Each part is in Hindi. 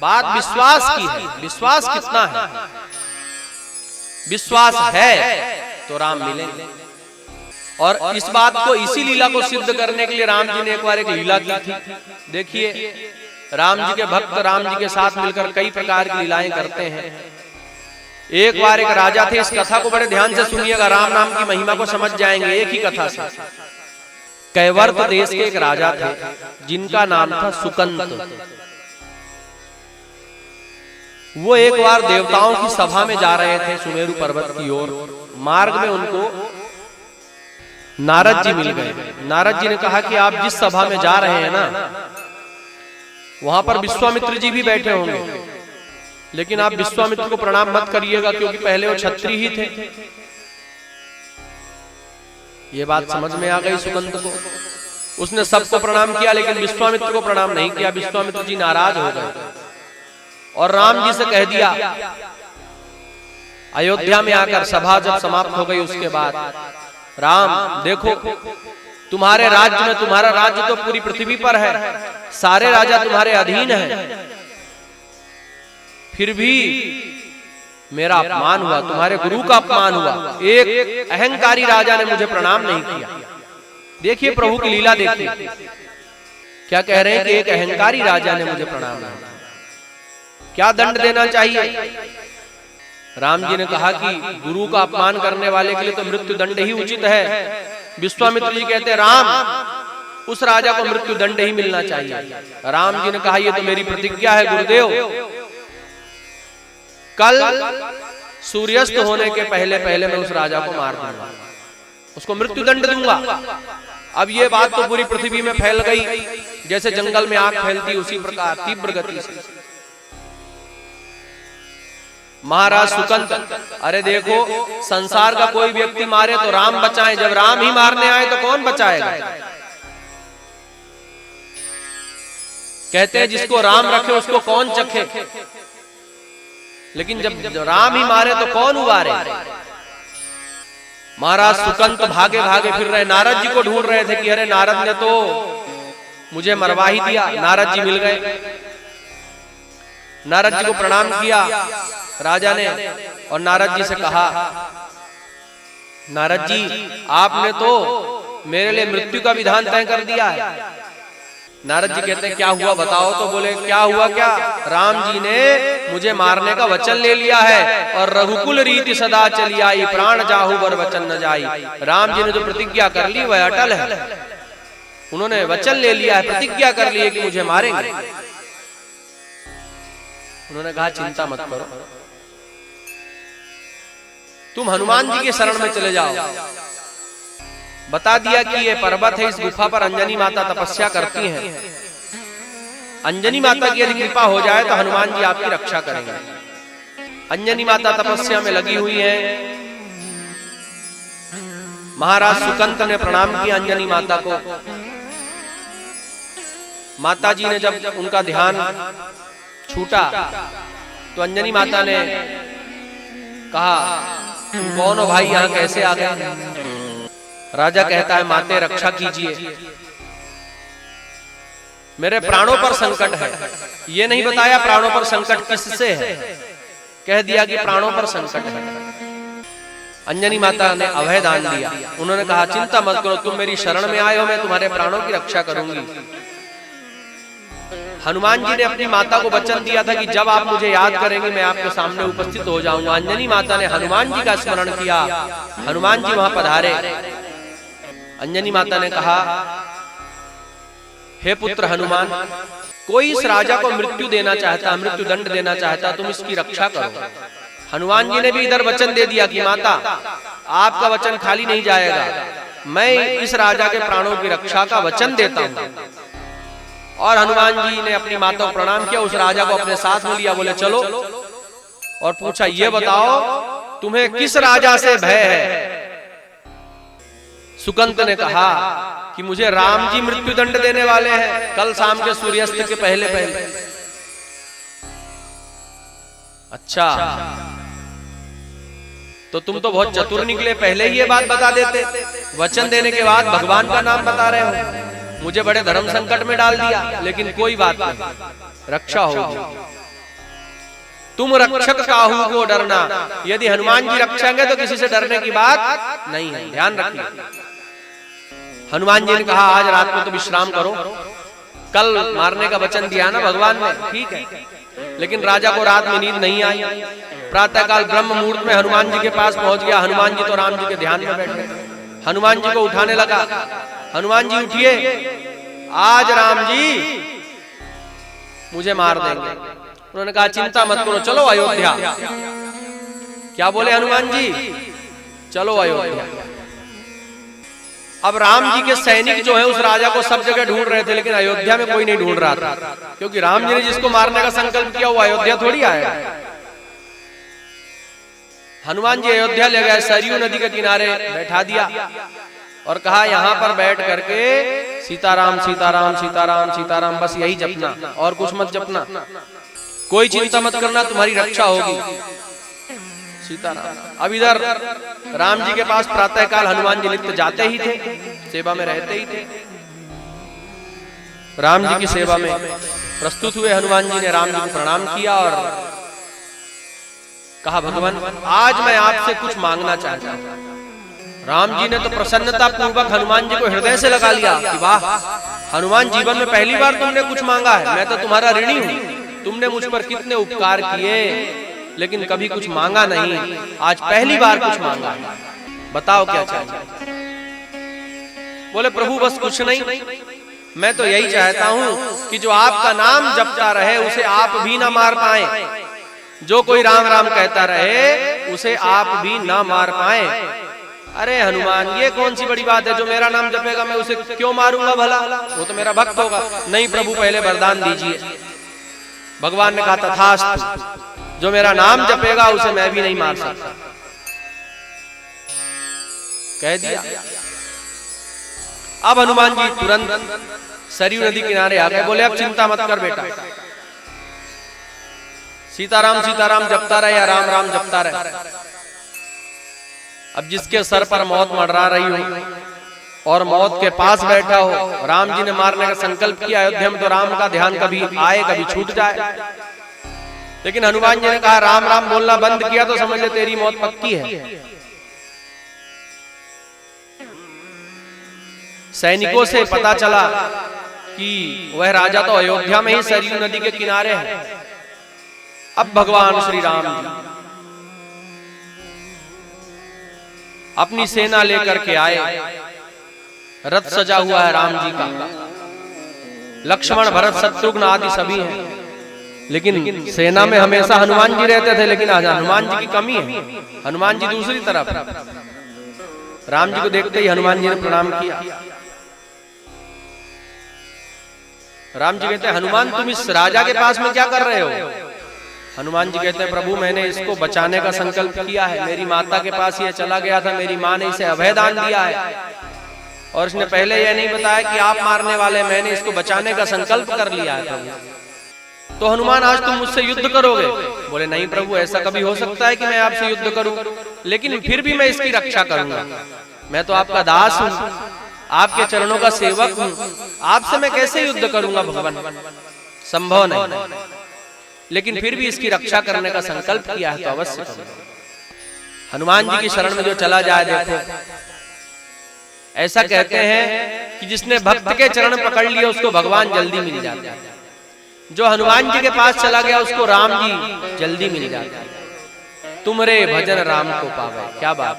बात विश्वास की है। विश्वास कितना है? विश्वास है तो राम मिलेंगे। और इस बात को, इसी लीला को सिद्ध करने के लिए राम जी ने एक बार एक लीला की थी। देखिए, राम जी के भक्त राम जी के साथ मिलकर कई प्रकार की लीलाएं करते हैं। एक बार एक राजा थे, इस कथा को बड़े ध्यान से सुनिएगा, राम नाम की महिमा को समझ जाएंगे एक ही कथा से। कैवर्त देश के एक राजा थे जिनका नाम था सुकंत। वो एक बार देवताओं की सभा में जा रहे थे सुमेरु पर्वत की ओर। मार्ग में उनको नारद जी मिल गए। नारद जी ने कहा कि आप जिस सभा में जा रहे हैं ना, वहां पर विश्वामित्र जी भी बैठे होंगे, लेकिन आप विश्वामित्र को प्रणाम मत करिएगा, क्योंकि पहले वो क्षत्रिय ही थे। ये बात समझ में आ गई सुकंत को। उसने सबको प्रणाम किया, लेकिन विश्वामित्र को प्रणाम नहीं किया। विश्वामित्र जी नाराज हो गए और राम जी से कह दिया, अयोध्या में आकर सभा जब समाप्त हो गई उसके बाद, राम देखो, तुम्हारे राज्य में, तुम्हारा राज्य तो पूरी पृथ्वी पर है, सारे राजा तुम्हारे अधीन हैं, फिर भी मेरा अपमान हुआ, तुम्हारे गुरु का अपमान हुआ। एक अहंकारी राजा ने मुझे प्रणाम नहीं किया। देखिए प्रभु की लीला, देखिए क्या कह रहे हैं कि एक अहंकारी राजा ने मुझे प्रणाम नहीं किया, क्या दंड देना चाहिए? राम जी ने कहा कि गुरु का अपमान करने वाले के लिए तो मृत्यु दंड ही उचित है। विश्वामित्र जी कहते हैं, राम, उस राजा को मृत्यु दंड ही मिलना चाहिए। राम जी ने कहा, ये तो मेरी प्रतिज्ञा है गुरुदेव, कल सूर्यास्त होने के पहले पहले मैं उस राजा को मार दूंगा, उसको मृत्यु दंड दूंगा। अब ये बात तो पूरी पृथ्वी में फैल गई, जैसे जंगल में आग फैलती, उसी प्रकार तीव्र गति से। महाराज सुकंत, अरे देखो, संसार का कोई व्यक्ति मारे तो राम बचाए, जब राम ही मारने आए तो कौन बचाएगा? कहते हैं जिसको राम रखे उसको कौन चखे, लेकिन जब राम ही मारे तो कौन उबारे? महाराज सुकंत भागे भागे फिर रहे, नारद जी को ढूंढ रहे थे कि अरे नारद ने तो मुझे मरवा ही दिया। नारद जी मिल गए, नारद जी को प्रणाम किया राजा ने, और नारद जी से कहा, नारद जी आपने तो मेरे लिए मृत्यु का विधान तय कर दिया है। नारद जी कहते हैं, क्या हुआ बताओ? तो बोले, क्या हुआ क्या? राम जी ने मुझे मारने का वचन ले लिया है, और रघुकुल रीति सदा चली आई, प्राण जाहु बर वचन न जाई। राम जी ने जो प्रतिज्ञा कर ली वह अटल है। उन्होंने वचन ले लिया है, प्रतिज्ञा कर ली है कि मुझे मारेंगे। उन्होंने कहा, चिंता मत करो, तुम हनुमान जी के शरण में चले जाओ। बता दिया कि ये पर्वत है, इस गुफा पर अंजनी माता तपस्या करती हैं। अंजनी माता की यदि कृपा हो जाए तो हनुमान जी आपकी रक्षा करेंगे। अंजनी माता तपस्या में लगी हुई है। महाराज सुकंत ने प्रणाम किया अंजनी माता को। माता जी ने जब उनका ध्यान छूटा तो अंजनी माता ने कहा, तुम कौन हो भाई, यहाँ कैसे आ गए? राजा कहता है, माते रक्षा कीजिए, मेरे प्राणों पर संकट है। ये नहीं बताया प्राणों पर संकट किससे है, कह दिया कि प्राणों पर संकट है। अंजनी माता ने अभय दान दिया। उन्होंने कहा, चिंता मत करो, तुम मेरी शरण में आए हो, मैं तुम्हारे प्राणों की रक्षा करूंगी। हनुमान जी ने अपनी माता को वचन दिया था कि जब आप मुझे याद करेंगे मैं आपके सामने उपस्थित हो जाऊंगा। अंजनी माता ने हनुमान जी का स्मरण किया, हनुमान जी वहां पधारे। अंजनी माता ने कहा, हे पुत्र हनुमान, कोई इस राजा को मृत्यु देना चाहता, मृत्यु दंड देना चाहता, तुम इसकी रक्षा करो। हनुमान जी ने भी इधर वचन दे दिया कि माता, आपका वचन खाली नहीं जाएगा, मैं इस राजा के प्राणों की रक्षा का वचन देता हूं। और हनुमान जी ने अपनी माता को प्रणाम किया, उस राजा को अपने साथ में लिया, बोले चलो, और पूछा, ये बताओ तुम्हें किस राजा से भय है? सुकंत ने कहा कि मुझे राम जी मृत्यु दंड देने वाले हैं कल शाम के सूर्यास्त के पहले पहले। अच्छा, तो तुम तो बहुत चतुर निकले, पहले ही ये बात बता देते, वचन देने के बाद भगवान का नाम बता रहे हो। मुझे बड़े धर्म संकट में डाल दिया, लेकिन कोई बात नहीं, रक्षा होगी। तुम रक्षक काहू को डरना। यदि हनुमान जी रक्षेंगे तो किसी से डरने की बात नहीं है, ध्यान रखिए। हनुमान जी ने कहा आज रात को तो विश्राम करो, कल मारने का वचन दिया ना भगवान ने, ठीक है। लेकिन राजा को रात में नींद नहीं आई। प्रातःकाल ब्रह्म मुहूर्त में हनुमान जी के पास पहुंच गया। हनुमान जी तो राम जी के ध्यान में बैठे। हनुमान जी को उठाने लगा, हनुमान जी उठिए, आज राम जी मुझे मार देंगे। उन्होंने कहा चिंता मत करो, चलो अयोध्या। क्या बोले हनुमान जी? चलो अयोध्या। अब राम जी के सैनिक जो है उस राजा को सब जगह ढूंढ रहे थे, लेकिन अयोध्या में कोई नहीं ढूंढ रहा था, क्योंकि राम जी ने जिसको मारने का संकल्प किया वो अयोध्या थोड़ी आया। हनुमान जी अयोध्या ले गए, सरयू नदी के किनारे बैठा दिया और कहा यहाँ पर बैठ करके सीताराम सीताराम सीताराम सीताराम बस यही जपना, और कुछ मत जपना, कोई चिंता मत करना, तुम्हारी रक्षा होगी। सीताराम। अब इधर राम जी के पास प्रातःकाल हनुमान जी नित्य जाते ही थे, सेवा में रहते ही थे। राम जी की सेवा में प्रस्तुत हुए। हनुमान जी ने राम जी को प्रणाम किया और कहा भगवान आज मैं आपसे कुछ मांगना चाहता हूं। राम जी ने तो प्रसन्नता पूर्वक हनुमान जी को हृदय से लगा लिया कि वाह हनुमान, जीवन में पहली बार तुमने कुछ मांगा है, मैं तो तुम्हारा ऋणी हूं, तुमने मुझ पर कितने उपकार किए लेकिन कभी कुछ मांगा नहीं, आज पहली बार कुछ मांगा, बताओ क्या चाहिए। बोले प्रभु बस कुछ नहीं, मैं तो यही चाहता हूं कि जो आपका नाम जपता रहे उसे आप भी ना मार पाए, जो कोई राम राम कहता रहे उसे आप भी ना मार पाए। अरे हनुमान ये कौन सी बड़ी बात है, जो मेरा नाम जपेगा मैं उसे क्यों मारूंगा भला, वो तो मेरा भक्त होगा। नहीं प्रभु पहले वरदान दीजिए। भगवान ने कहा तथास्तु, जो मेरा नाम जपेगा उसे मैं भी नहीं मार सकता, कह दिया। अब हनुमान जी तुरंत सरयू नदी किनारे आ गए। बोले अब चिंता मत कर बेटा, सीताराम सीताराम जपता रहे या राम राम जपता रहे। अब जिसके सर पर मौत मंडरा रही हो और मौत के पास बैठा हो, राम जी ने मारने का संकल्प किया अयोध्या में, तो राम का ध्यान कभी आए कभी छूट जाए। लेकिन हनुमान जी ने कहा राम राम बोलना बंद किया तो समझ ले तेरी मौत पक्की है। सैनिकों से पता चला कि वह राजा तो अयोध्या में ही सरयू नदी के किनारे है। अब भगवान श्री राम जी अपनी सेना लेकर के आए, रथ सजा हुआ है राम जी का, लक्ष्मण भरत शत्रुघ्न आदि सभी हैं, लेकिन सेना में हमेशा हनुमान जी रहते थे, लेकिन आज हनुमान जी की कमी है। हनुमान जी दूसरी तरफ। राम जी को देखते ही हनुमान जी ने प्रणाम किया। राम जी कहते हैं हनुमान तुम इस राजा के पास में क्या कर रहे हो? हनुमान जी कहते हैं प्रभु मैंने इसको बचाने का संकल्प किया है, मेरी माता के पास ये चला गया था, मेरी माँ ने इसे अभयदान दिया है और इसने पहले यह नहीं बताया कि आप मारने वाले, मैंने इसको बचाने का संकल्प कर लिया है। तो हनुमान आज तुम मुझसे युद्ध करोगे? बोले नहीं प्रभु ऐसा कभी हो सकता है कि मैं आपसे युद्ध करूं, लेकिन फिर भी मैं इसकी रक्षा करूंगा, मैं तो आपका दास हूं, आपके चरणों का सेवक हूं, आपसे मैं कैसे युद्ध करूंगा भगवान, संभव नहीं, लेकिन फिर भी इसकी रक्षा करने का संकल्प किया है तो अवश्य करूंगा। हनुमान जी की शरण में जो चला जाए, देखो ऐसा कहते हैं कि जिसने भक्त के चरण पकड़ लिए उसको भगवान जल्दी मिल जाते हैं, जो हनुमान जी के पास चला गया उसको राम जी जल्दी मिल जाते हैं। तुमरे भजन राम को पावे, क्या बात।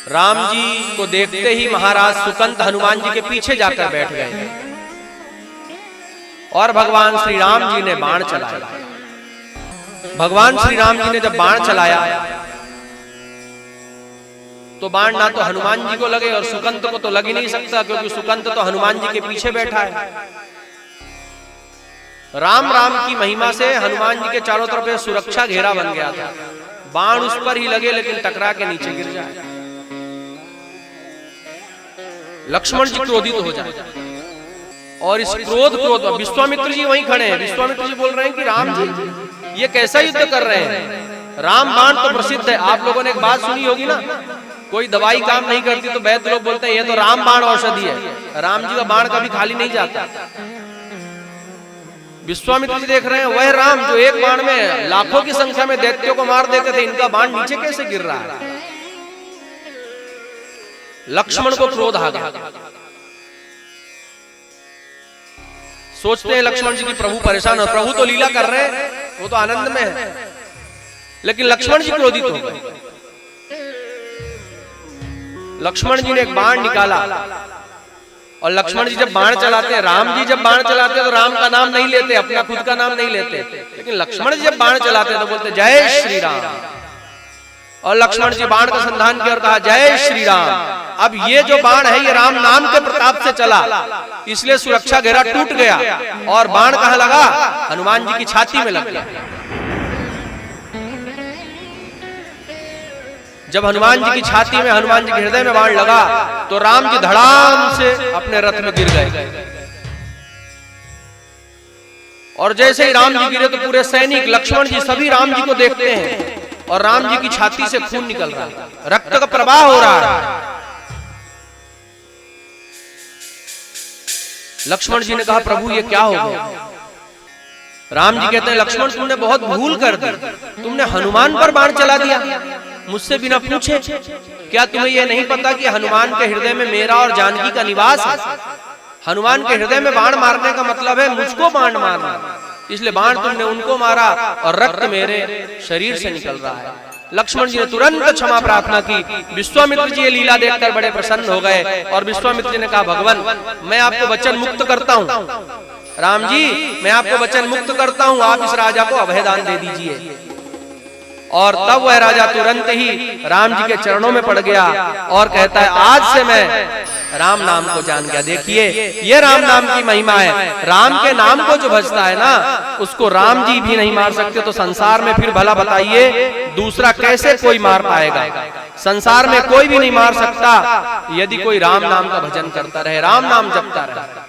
राम जी को देखते ही महाराज सुकंत हनुमान जी के पीछे जाकर बैठ गए और भगवान श्री राम जी ने बाण चलाया। भगवान श्री राम जी ने जब बाण चलाया तो बाण ना तो हनुमान जी को लगे और सुकंत को तो लग ही नहीं सकता, क्योंकि सुकंत तो हनुमान जी के पीछे बैठा है। राम राम की महिमा से हनुमान जी के चारों तरफ सुरक्षा घेरा बन गया था, बाण उस पर ही लगे लेकिन टकरा के नीचे गिर जाए, लक्ष्मण जी क्रोधित हो जाए। और इस क्रोध विश्वामित्र जी वहीं खड़े हैं। विश्वामित्र जी बोल रहे हैं कि राम जी ये कैसा युद्ध कर रहे हैं, राम बाण तो प्रसिद्ध है। आप लोगों ने एक बात सुनी होगी ना, कोई दवाई काम नहीं करती तो वैद्य लोग बोलते हैं ये तो राम बाण औषधि है, राम जी का बाण कभी खाली नहीं जाता। विश्वामित्र जी देख रहे हैं वह राम जो एक बाण में लाखों की संख्या में दैत्यों को मार देते थे, इनका बाण नीचे कैसे गिर रहा है। लक्ष्मण को क्रोध आ गया। सोचते हैं लक्ष्मण जी की प्रभु परेशान हो, प्रभु तो लीला कर रहे हैं, वो तो आनंद में है, लेकिन लक्ष्मण जी क्रोधित हो गए। लक्ष्मण जी ने एक बाण निकाला, और लक्ष्मण जी जब बाण चलाते हैं, राम जी जब बाण चलाते हैं तो राम का नाम नहीं लेते, अपना खुद का नाम नहीं लेते, लेकिन लक्ष्मण जी जब बाण चलाते हैं तो बोलते जय श्री राम। और लक्ष्मण जी बाण का संधान किया और कहा जय श्री राम। अब ये जो बाण है ये राम नाम के प्रताप से चला, इसलिए सुरक्षा घेरा टूट गया और बाण कहां लगा, हनुमान जी की छाती में लग गया। जब हनुमान जी की छाती में, हनुमान जी के हृदय में बाण लगा तो राम जी धड़ाम से अपने रथ में गिर गए। और जैसे ही राम जी गिरे तो पूरे सैनिक, लक्ष्मण जी, सभी राम जी को देखते हैं और राम जी की छाती से खून निकल रहा है, रक्त का प्रवाह हो रहा है। लक्ष्मण जी ने कहा प्रभु ये क्या हो गया। राम जी कहते हैं लक्ष्मण तुमने बहुत भूल कर दी, तुमने हनुमान पर बाण चला दिया मुझसे बिना पूछे। क्या तुम्हें यह नहीं पता कि हनुमान के हृदय में मेरा और जानकी का निवास है। हनुमान के हृदय में बाण मारने का मतलब है मुझको बाण मारना, इसलिए बाण तुमने उनको मारा और रक्त मेरे शरीर से निकल रहा है। लक्ष्मण जी ने तुरंत क्षमा प्रार्थना की। विश्वामित्र जी ये लीला देखकर बड़े प्रसन्न हो गए और विश्वामित्र जी ने कहा भगवान मैं आपको वचन मुक्त करता हूँ, राम जी मैं आपको वचन मुक्त करता हूँ, आप इस राजा को अभयदान दे दीजिए। और तब वह राजा तुरंत ही राम जी के चरणों में पड़ गया और कहता है आज से मैं राम नाम को जान गया। देखिए ये राम नाम की महिमा है। राम के नाम को जो भजता है ना उसको राम जी भी नहीं मार सकते, तो संसार में फिर भला बताइए दूसरा कैसे कोई मार पाएगा। संसार में कोई भी नहीं मार सकता यदि कोई राम नाम का भजन करता रहे, राम नाम जपता रहे।